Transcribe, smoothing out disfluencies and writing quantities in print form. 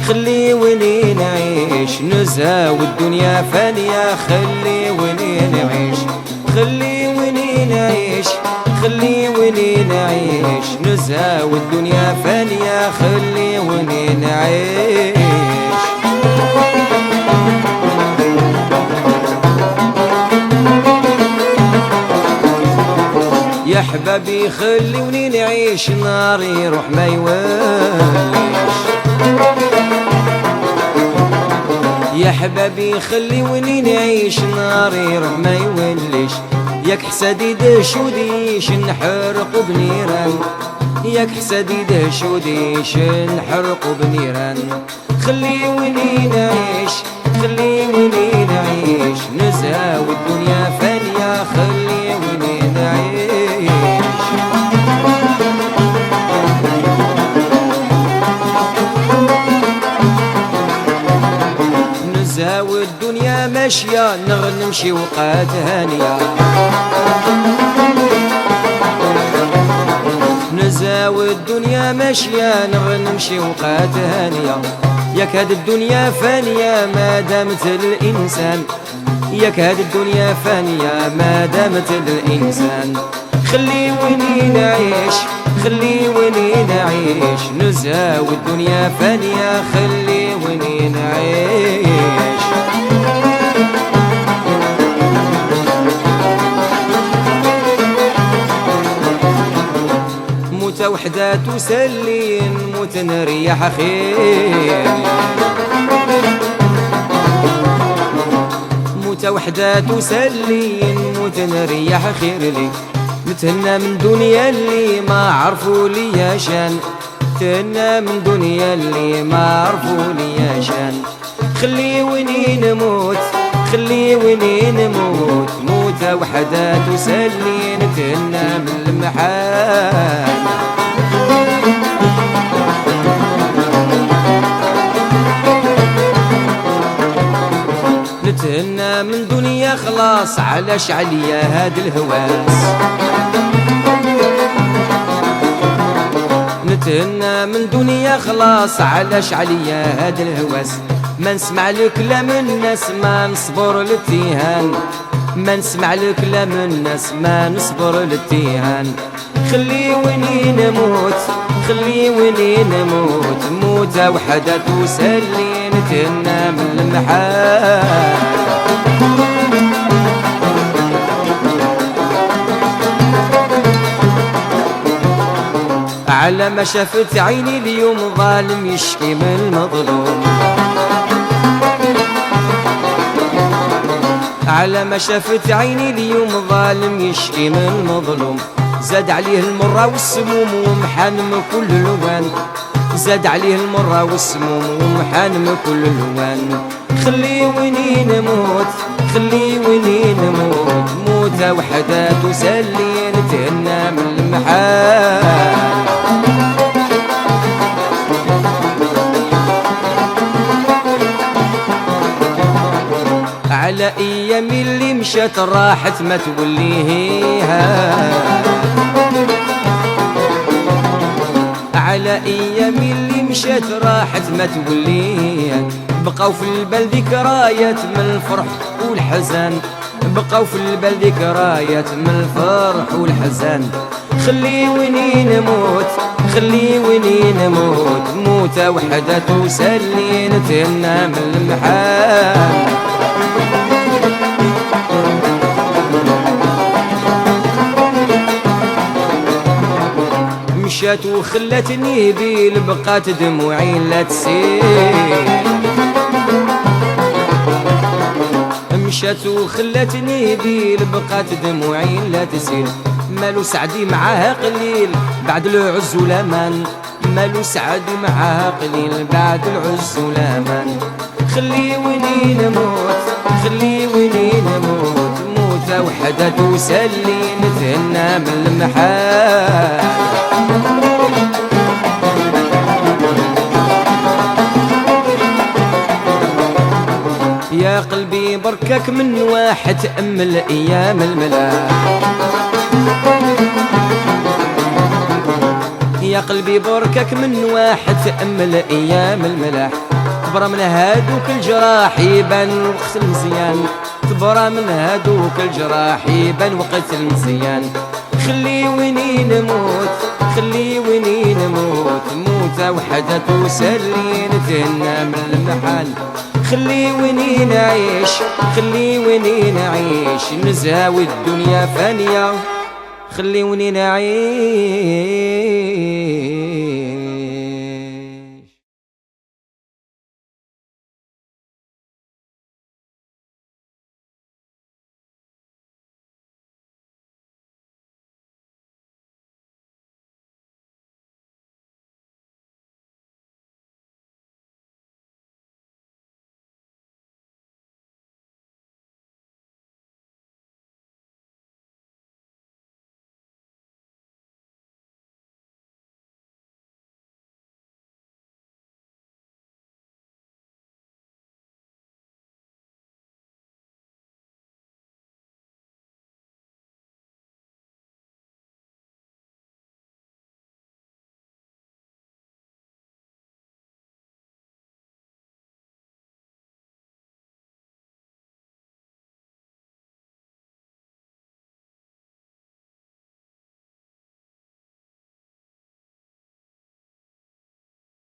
خليوني نعيش نزهة والدنيا فانية، خليوني نعيش، خليوني نعيش، خليوني نعيش نزهة والدنيا فانية، خليوني نعيش. يا حبابي خليوني نعيش، نار يروح ما يوليش. يا حبابي خليوني نعيش، نار يروح ما يوليش. ياك حسادي دهش وديش نحرق بنيران، ياك حسادي دهش وديش نحرق بنيران. خليوني نعيش، خليوني نعيش نزهة والدنيا فانية، خليوني نعيش. نزهة والدنيا ماشية، نمشي وقات هانية. نزهة والدنيا ماشية، نمشي وقات هانية. ياك هاد الدنيا فانية ما دامت الإنسان، ياك هاد الدنيا فانية ما دامت الإنسان. خليوني نعيش، خليوني نعيش نزهة والدنيا فانية، خليوني نعيش. موتة وحدة تسلي، نموت نريح خير. موتة وحدة تسلي، نموت نريح خير لي. نتهنى من دنيا اللي ما عرفوا لي شان، نتهنى من دنيا اللي ما عرفوا لي شان. خليوني نموت، خليوني نموت موتة وحدة تسلي، نتهنى من المحال. نتهنى من دنيا خلاص، علاش عليا هاد الهواس. نتهنى من دنيا خلاص، علاش عليا هاد الهواس. ما نسمع لكلام الناس، ما نصبر للتيهان. ما نسمع لكلام الناس، ما نصبر للتيهان. خليوني نموت، خليوني نموت موتة وحدة تسلي، نتهنى من المحال. على ما شافت عيني اليوم ظالم يشكي من المظلوم. على ما شافت عيني اليوم ظالم يشكي من المظلوم. زاد عليه المرة والسموم ومحنم كل الوان، زاد عليه المرة والسموم ومحنم كل الوان. خليوني نموت، خليوني نموت موتة وحدة تسلي، نتهنى من المحال. على ايام اللي مشات راحت ما توليها، على ايام اللي مشات راحت ما توليها. بقاو في البال ذكريات من الفرح والحزن، بقاو في البال ذكريات من الفرح والحزن. خليوني نموت، خليوني نموت موتة وحدة تسلي، نتهنى من المحال. مشات وخلتني بيل، بقات دموعي لا تسيل. مشات وخلتني بيل، بقات دموعي لا تسيل. مالو سعدي معاها قليل بعد العز والامان، مالو سعدي معاها قليل بعد العز والامان. خليوني نموت، خليوني نموت موتة وحدة تسلي، نتهنى من المحال. يا قلبي بركك من واحد تأمل أيام الملاح. يا قلبي بركك من واحد تأمل أيام الملاح. تبرى من هادوك الجراح يبان وقت المزيان، تبرى من هادوك الجراح يبان وقت المزيان. خلي ويني نموت، خلي ويني نموت، موتة وحدة توسلي نتهنى من المحال. خلي ويني نعيش، خلي ويني نعيش، نزهاوي الدنيا فانية. خلي ويني نعيش